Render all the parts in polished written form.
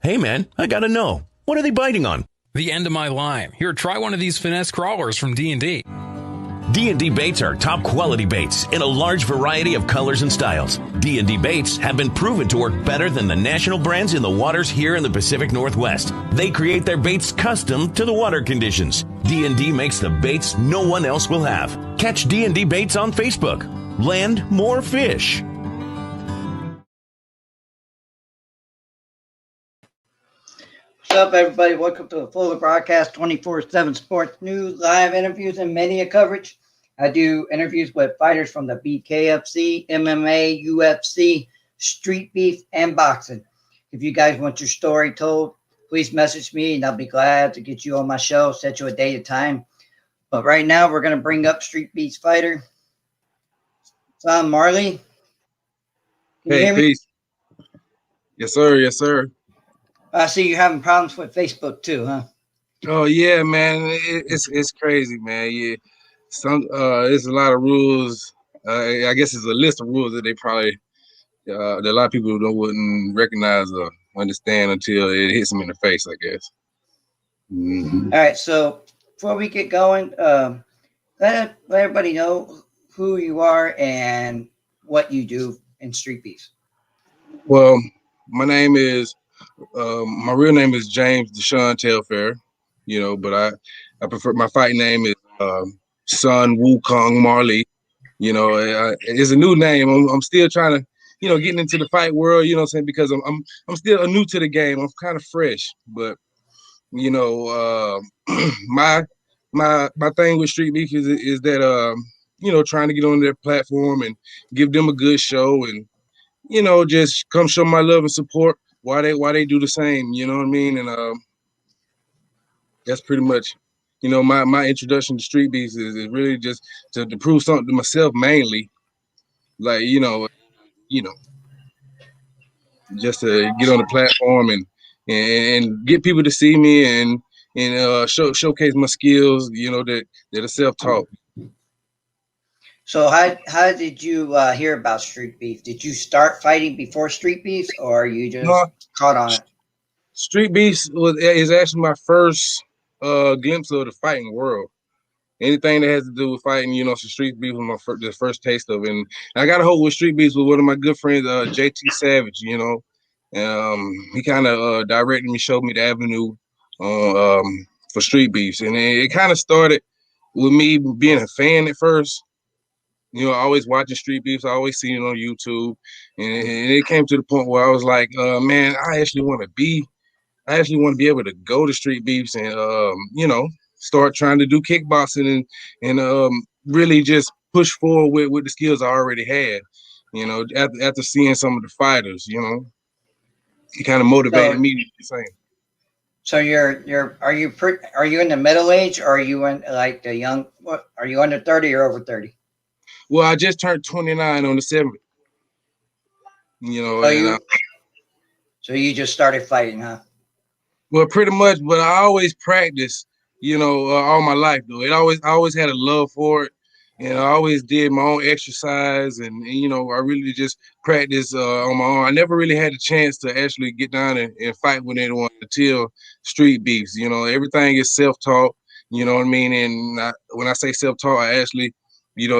Hey man, I gotta know. What are they biting on? The end of my line. Here, try one of these finesse crawlers from D&D. D&D baits are top quality baits in a large variety of colors and styles. D&D baits have been proven to work better than the national brands in the waters here in the Pacific Northwest. They create their baits custom to the water conditions. D&D makes the baits no one else will have. Catch D&D baits on Facebook. Land more fish. What's up, everybody? Welcome to the Fuller Broadcast 24/7 Sports News, live interviews, and media coverage. I do interviews with fighters from the BKFC, MMA, UFC, Street Beef, and boxing. If you guys want your story told, please message me, and I'll be glad to get you on my show, set you a date and time. But right now, we're going to bring up Street Beef's fighter, Sean Marley. Can you hear me? Peace. Yes, sir. Yes, sir. I see you're having problems with Facebook too, huh? Oh yeah, man. It's crazy, man. Yeah, there's a lot of rules. I guess it's a list of rules that they probably that a lot of people wouldn't recognize or understand until it hits them in the face, I guess. Mm-hmm. All right. So before we get going, let everybody know who you are and what you do in Street Beef. Well, my name is. My real name is James Deshaun Telfair, but I prefer my fight name is Sun Wukong Marley. It's a new name. I'm still trying to, getting into the fight world. You know what I'm saying? Because I'm still new to the game. I'm kind of fresh, but my thing with Street Beef is that trying to get on their platform and give them a good show and just come show my love and support. Why they do the same, you know what I mean? And that's pretty much, my introduction to Street Beefs is really just to prove something to myself mainly. Like, just to get on the platform and get people to see me and showcase my skills, that are self-taught. So how did you hear about Street Beef? Did you start fighting before Street Beef, or you just caught on it? Street Beefs is actually my first glimpse of the fighting world. Anything that has to do with fighting, so Street Beef was the first taste of it. And I got a hold with Street Beefs with one of my good friends, JT Savage, he kind of directed me, showed me the avenue for Street Beefs. And it kind of started with me being a fan at first. Always watching Street Beefs, I always seen it on YouTube. And it came to the point where I was like, man, I actually want to be able to go to Street Beefs and, start trying to do kickboxing and really just push forward with the skills I already had, after seeing some of the fighters, it kind of motivated me to do the same. So are you in the middle age, or are you in like the young, are you under 30 or over 30? Well, I just turned 29 on the 7th, so you just started fighting, huh? Well, pretty much, but I always practiced, all my life, though. I always had a love for it, and I always did my own exercise, and I really just practiced on my own. I never really had a chance to actually get down and fight with anyone until Street Beefs. Everything is self-taught, you know what I mean? And when I say self-taught, I actually,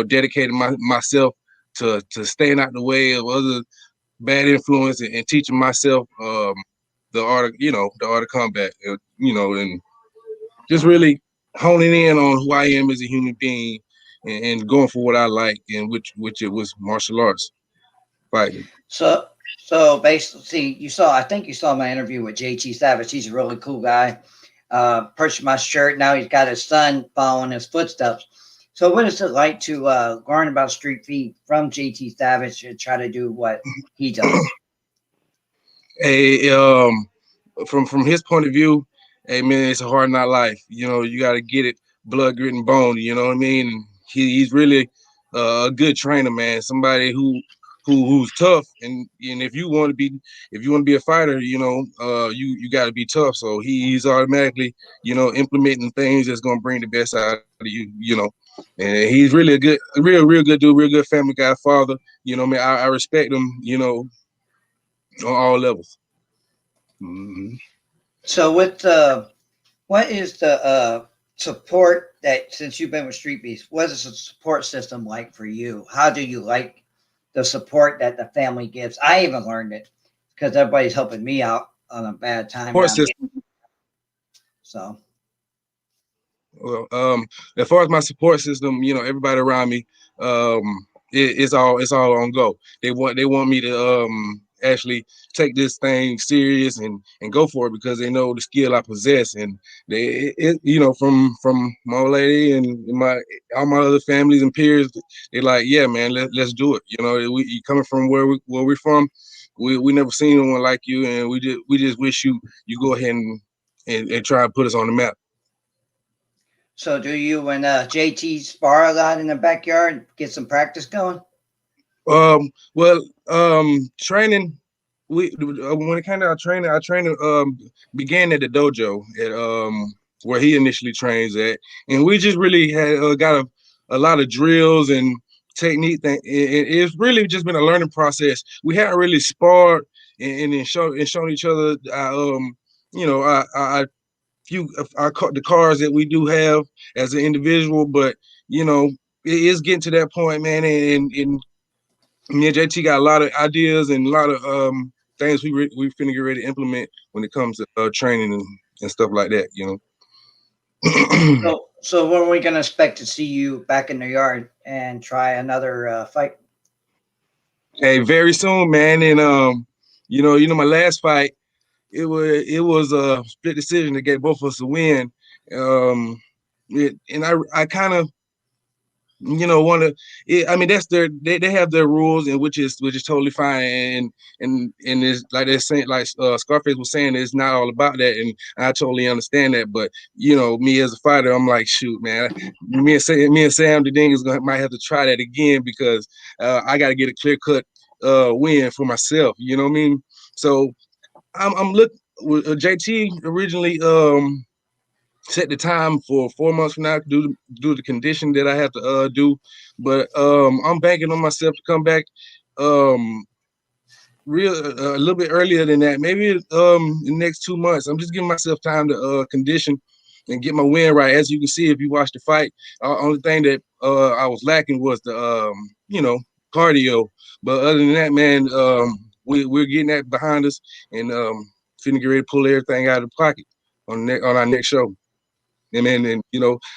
dedicated myself to staying out the way of other bad influence and teaching myself the art of combat, and just really honing in on who I am as a human being and going for what I like, and which it was martial arts fighting. So basically, I think you saw my interview with JT Savage. He's a really cool guy. Purchased my shirt. Now he's got his son following his footsteps. So what is it like to learn about Street Beef from JT Savage and try to do what he does? From his point of view, hey man, it's a hard knock life. You got to get it blood, grit, and bone. You know what I mean? And he's really a good trainer, man. Somebody who's tough, and if you want to be a fighter, you got to be tough. So he's automatically, implementing things that's gonna bring the best out of you. And he's really a real good dude, real good family guy, father. Man, I respect him, on all levels. Mm-hmm. So what is the support that, since you've been with Street Beast, what is the support system like for you? How do you like the support that the family gives? I even learned it because everybody's helping me out on a bad time Support now. system. So Well, as far as my support system, everybody around me, it's all on go. They want me to actually take this thing serious and go for it because they know the skill I possess, and from my old lady and my all my other families and peers, they're like, yeah, man, let's do it. We coming from where we're from, we never seen anyone like you, and we just wish you go ahead and try and put us on the map. So do you and JT spar a lot in the backyard, get some practice going? Well, training. When it came to our training began at the dojo at where he initially trains at, and we just really had got a lot of drills and technique. It's really just been a learning process. We haven't really sparred and shown each other our few the cars that we do have as an individual, but it is getting to that point, man, and me and JT got a lot of ideas and a lot of things we finna get ready to implement when it comes to training and stuff like that. So when are we gonna expect to see you back in the yard and try another fight? Hey, very soon, man. And my last fight, it was a split decision to get both of us a win. And I kind of want to. I mean, that's they have their rules, and which is totally fine. And it's like they're saying, like Scarface was saying, it's not all about that, and I totally understand that. But me as a fighter, I'm like, shoot, man, me and Sam the Ding might have to try that again because I got to get a clear cut win for myself. You know what I mean? So I'm looking. JT originally set the time for 4 months from now to do the condition that I have to do, but I'm banking on myself to come back real a little bit earlier than that, maybe in the next 2 months. I'm just giving myself time to condition and get my win right. As you can see, if you watch the fight, only thing that I was lacking was the cardio, but other than that, man, we're getting that behind us and finna get ready to pull everything out of the pocket on our next show. And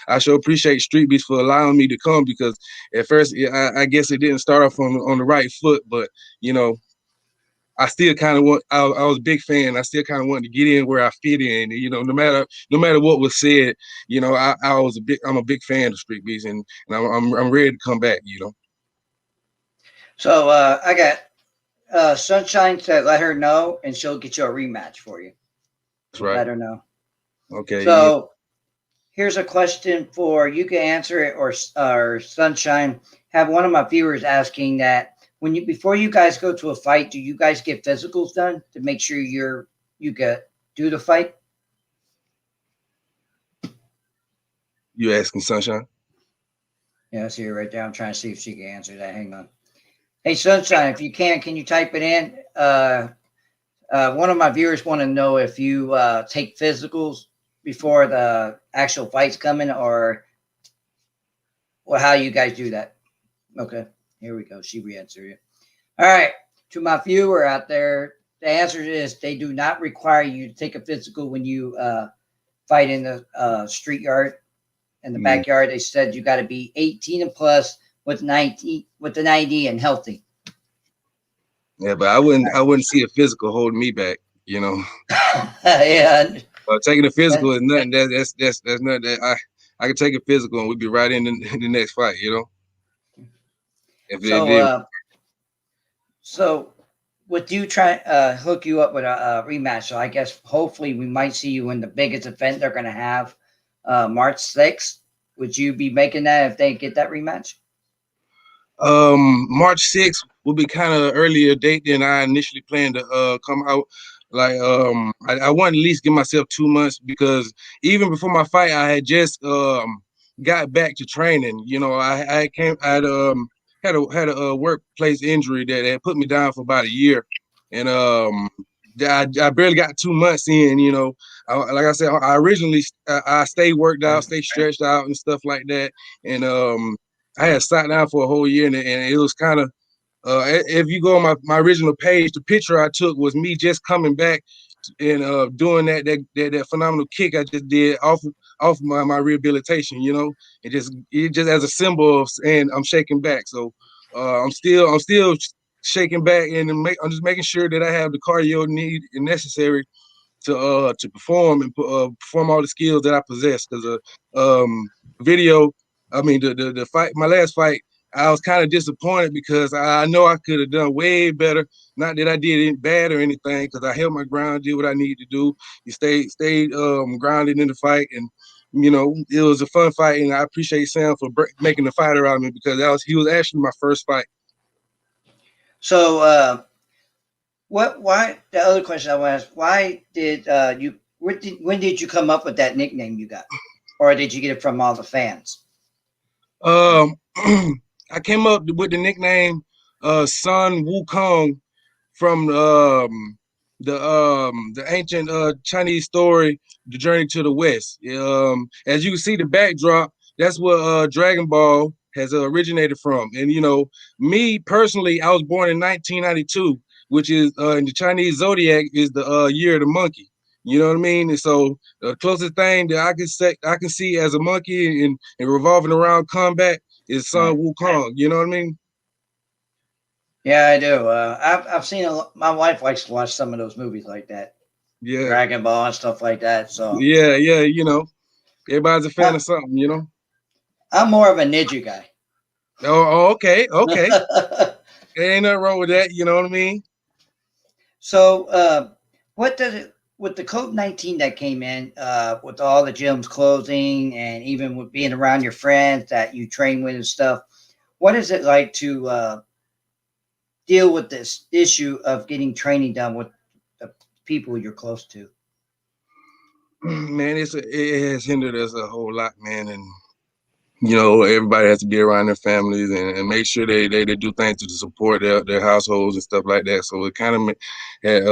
I sure appreciate Street Beast for allowing me to come because at first I guess it didn't start off on the right foot, but I still kind of want. I was a big fan. I still kind of wanted to get in where I fit in. No matter what was said, I'm a big fan of Street Beast, and I'm ready to come back. So I got Sunshine said let her know and she'll get you a rematch for you. That's right. Let her know. Okay. So here's a question for you can answer it or Sunshine. Have one of my viewers asking that before you guys go to a fight, do you guys get physicals done to make sure you do the fight? You asking Sunshine? Yeah, I see her right there. I'm trying to see if she can answer that. Hang on. Hey, Sunshine, if you can you type it in? One of my viewers want to know if you take physicals before the actual fight's coming or how you guys do that. Okay, here we go. She re-answered it. All right, to my viewer out there, the answer is they do not require you to take a physical when you fight in the street yard, in the backyard. They said you got to be 18 and plus with 90 and healthy. Yeah, but I wouldn't see a physical holding me back. Yeah. Taking a physical is nothing. That's nothing. That I can take a physical and we'd be right in the next fight. So with you trying hook you up with a rematch, so I guess hopefully we might see you in the biggest event they're going to have March 6th. Would you be making that if they get that rematch? March 6th will be kind of earlier date than I initially planned to come out. Like I want to at least give myself 2 months because even before my fight, I had just got back to training. I had a workplace injury that had put me down for about a year, and I barely got 2 months in, you know. Like I said, I originally I stayed worked out, stayed stretched out and stuff like that. And I had sat down for a whole year, and it was kind of if you go on my original page, the picture I took was me just coming back and doing that phenomenal kick I just did off my rehabilitation, you know. It just as a symbol of saying I'm shaking back. So I'm still shaking back, and I'm just making sure that I have the cardio need and necessary to perform and perform all the skills that I possess. Because video, I mean the fight, my last fight, I was kind of disappointed because I know I could have done way better. Not that I did it bad or anything, because I held my ground, did what I needed to do. You stayed grounded in the fight, and you know it was a fun fight. And I appreciate Sam for making the fighter out of me, because he was actually my first fight. So, why? The other question I want to ask: why did when did you come up with that nickname you got, or did you get it from all the fans? I came up with the nickname Sun Wukong from the ancient Chinese story, The Journey to the West. As you can see, the backdrop, that's where Dragon Ball has originated from. And you know, me personally, I was born in 1992, which is in the Chinese zodiac is the year of the monkey. You know what I mean? And so the closest thing that I can see as a monkey and revolving around combat is Sun Wukong. You know what I mean? Yeah, I do. I've seen my wife likes to watch some of those movies like that. Yeah. Dragon Ball and stuff like that. So yeah, you know, everybody's a fan of something, you know. I'm more of a ninja guy. Okay. There ain't nothing wrong with that. You know what I mean? So, what does it with the COVID-19 that came in, with all the gyms closing, and even with being around your friends that you train with and stuff? What is it like to deal with this issue of getting training done with the people you're close to? Man, it has hindered us a whole lot, man. And you know, everybody has to be around their families and make sure they do things to support their households and stuff like that. So it kind of had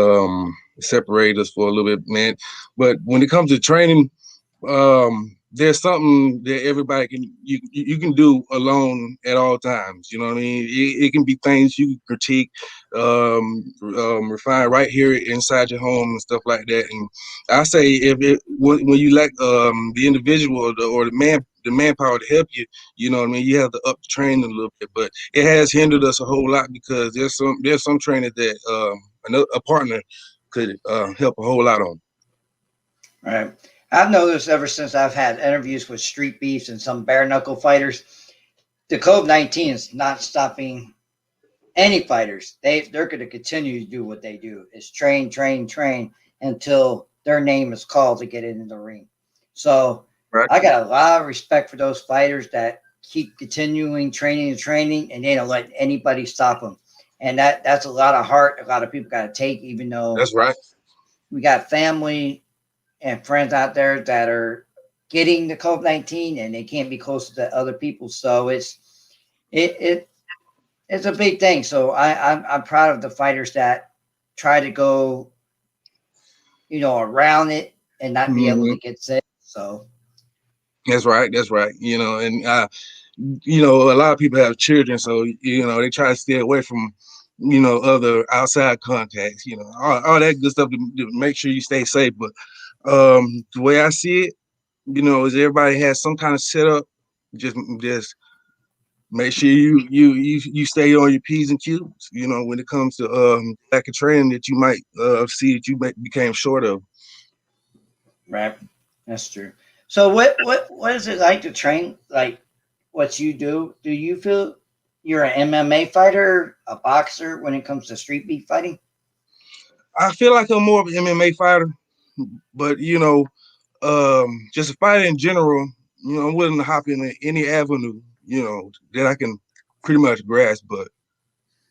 separated us for a little bit, man. But when it comes to training, there's something that everybody you can do alone at all times. You know what I mean? It can be things you can critique, refine right here inside your home and stuff like that. And I say when you lack the individual or the manpower to help you, you know what I mean, you have to up the training a little bit. But it has hindered us a whole lot, because there's some trainers that a partner could help a whole lot on. Right. I've noticed ever since I've had interviews with street beefs and some bare knuckle fighters, the COVID-19 is not stopping any fighters. They're going to continue to do what they do, is train until their name is called to get into the ring. So right. I got a lot of respect for those fighters that keep continuing training, and they don't let anybody stop them. And that's a lot of heart a lot of people got to take, even though that's right. We got family and friends out there that are getting the COVID-19 and they can't be close to other people. So it's a big thing. So I'm proud of the fighters that try to go, you know, around it and not be able to get sick. So that's right. You know, and you know, a lot of people have children, so you know they try to stay away from, you know, other outside contacts, you know, all that good stuff to make sure you stay safe. But the way I see it, you know, is everybody has some kind of setup. Just make sure you stay on your P's and Q's, you know, when it comes to lack of training that you might see that you became short of. Right, that's true. So what is it like to train, like what you do? Do you feel you're an MMA fighter, a boxer when it comes to street beef fighting? I feel like I'm more of an MMA fighter, but you know, just a fighter in general, you know, I'm willing to hop in any avenue, you know, that I can pretty much grasp. But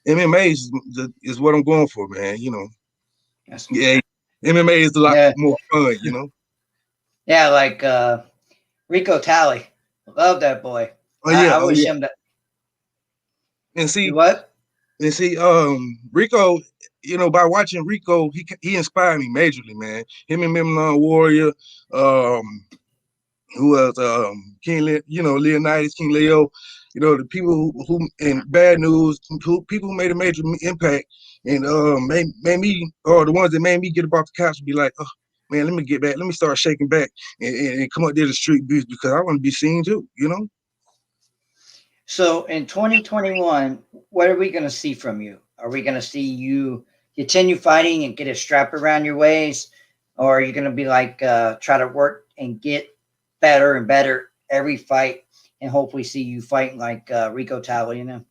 MMA is what I'm going for, man. You know, yeah, MMA is a lot more fun, you know. Yeah, like Rico Talley, love that boy. Oh yeah, I wish him that. And see what? And see, Rico, by watching Rico, he inspired me majorly, man. Him and Memnon Warrior, who else? Leonidas, King Leo, the people who in Bad News, people who made a major impact and made me, or the ones that made me get up off the couch and be like, oh man, let me get back, let me start shaking back and come up there to street beats because I want to be seen too, So in 2021, what are we going to see from you? Are we going to see you continue fighting and get a strap around your waist? Or are you going to be like, try to work and get better and better every fight and hopefully see you fighting like Rico Talo,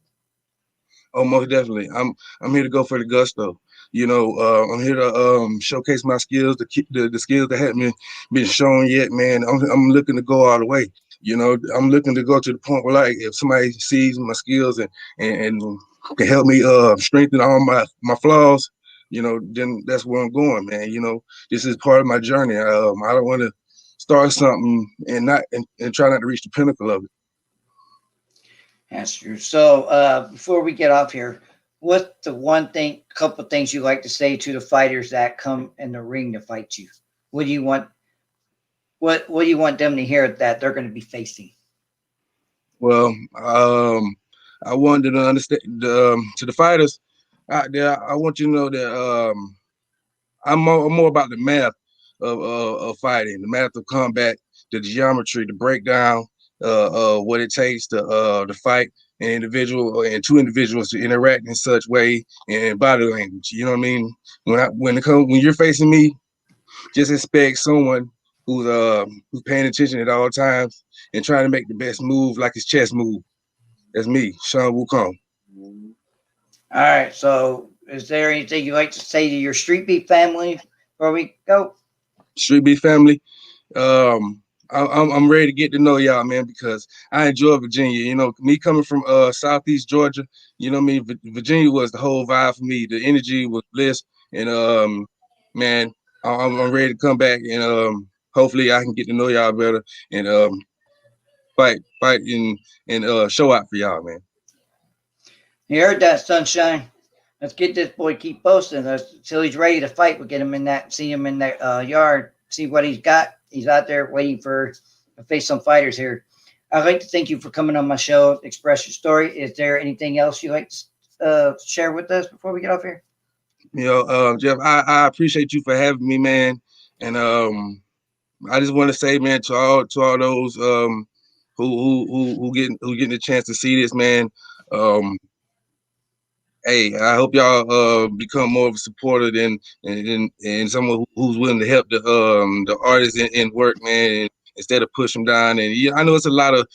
Oh, most definitely. I'm here to go for the gusto. I'm here to showcase my skills, the skills that haven't been shown yet, man. I'm looking to go all the way. I'm looking to go to the point where, like, if somebody sees my skills and can help me strengthen all my flaws, then that's where I'm going, man. This is part of my journey. I don't want to start something and try not to reach the pinnacle of it. That's true. So before we get off here, what's the couple things you like to say to the fighters that come in the ring to fight you? What do you want? What do you want them to hear that they're going to be facing? Well, I wanted to understand to the fighters out there. I want you to know that I'm more about the math of fighting, the math of combat, the geometry, the breakdown, what it takes to fight an individual and two individuals to interact in such way and body language. You know what I mean? When you're facing me, just expect someone who's paying attention at all times and trying to make the best move like his chess move. That's me, Sean Wukong. All right. So is there anything you'd like to say to your Street Beef family before we go? Street Beef family, I'm ready to get to know y'all, man, because I enjoy Virginia. Me coming from Southeast Georgia, Virginia was the whole vibe for me. The energy was bliss, and man, I'm ready to come back and hopefully I can get to know y'all better and fight and show out for y'all, man. You heard that, Sunshine. Let's get this boy keep posting until he's ready to fight. We'll get him see him in that yard, see what he's got. He's out there waiting to face some fighters here. I'd like to thank you for coming on my show, express your story. Is there anything else you'd like to share with us before we get off here? Jeff, I appreciate you for having me, man. And I just want to say, man, to all those who getting the chance to see this, man. Hey, I hope y'all become more of a supporter and someone who's willing to help the artists in work, man, instead of push them down. And I know it's a lot of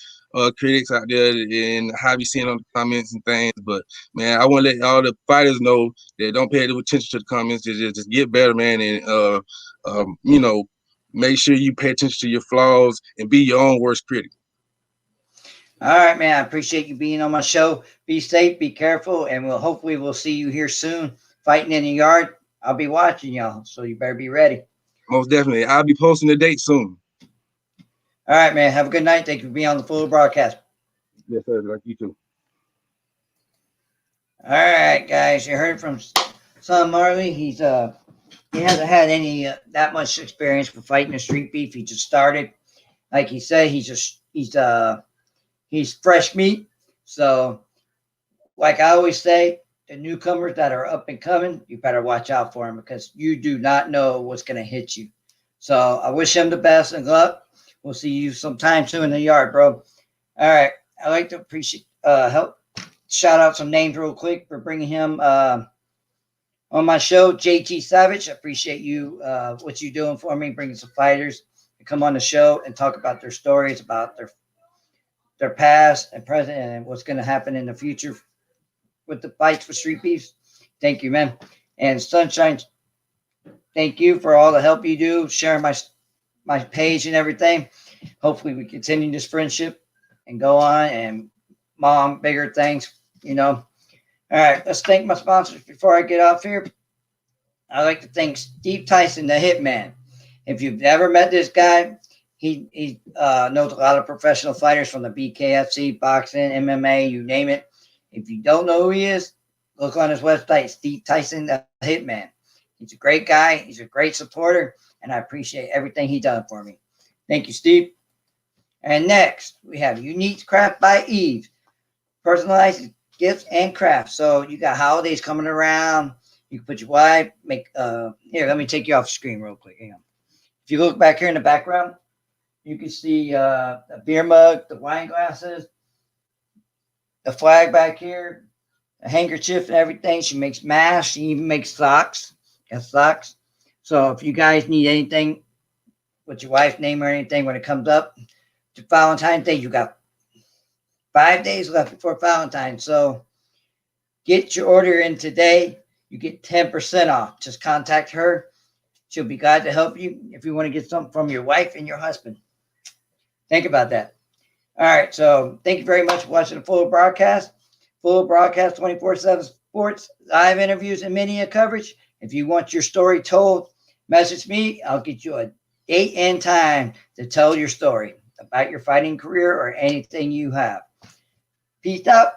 critics out there and how you seeing on the comments and things, but man, I want to let all the fighters know that don't pay attention to the comments. Just get better, man, and make sure you pay attention to your flaws and be your own worst critic. All right, man. I appreciate you being on my show. Be safe, be careful, and hopefully we'll see you here soon fighting in the yard. I'll be watching y'all, so you better be ready. Most definitely. I'll be posting the date soon. All right, man. Have a good night. Thank you for being on the Full Broadcast. Yes, sir. Like you too. All right, guys. You heard from Son Marley. He hasn't had any that much experience with fighting the Street Beef. He just started. Like he said, he's fresh meat. So, like I always say, the newcomers that are up and coming, you better watch out for them because you do not know what's going to hit you. So I wish him the best and luck. We'll see you sometime soon in the yard, bro. All right. I'd like to appreciate help shout out some names real quick for bringing him on my show. JT Savage, I appreciate you what you're doing for me, bringing some fighters to come on the show and talk about their stories, about their past and present, and what's going to happen in the future with the fights for Street Beefs. Thank you, man. And Sunshine, thank you for all the help you do, sharing my page and everything. Hopefully we continue this friendship and go on and mom bigger things, All right, let's thank my sponsors before I get off here. I'd like to thank Steve Tyson, the Hitman. If you've never met this guy, he knows a lot of professional fighters from the BKFC, boxing, MMA, you name it. If you don't know who he is, look on his website, Steve Tyson, the Hitman. He's a great guy. He's a great supporter, and I appreciate everything he done for me. Thank you, Steve. And next, we have Unique Craft by Eve. Personalized gifts and crafts. So you got holidays coming around. You can put your wife, here, let me take you off the screen real quick. Hang on. If you look back here in the background, you can see a beer mug, the wine glasses, the flag back here, a handkerchief and everything. She makes masks. She even makes socks. Yes, socks. So if you guys need anything with your wife's name or anything when it comes up to Valentine's Day, you got 5 days left before Valentine's. So get your order in today. You get 10% off. Just contact her. She'll be glad to help you if you want to get something from your wife and your husband. Think about that. All right. So thank you very much for watching the Full Broadcast. Full Broadcast 24/7 Sports, live interviews, and media coverage. If you want your story told, message me. I'll get you a date and time to tell your story about your fighting career or anything you have. Peace out.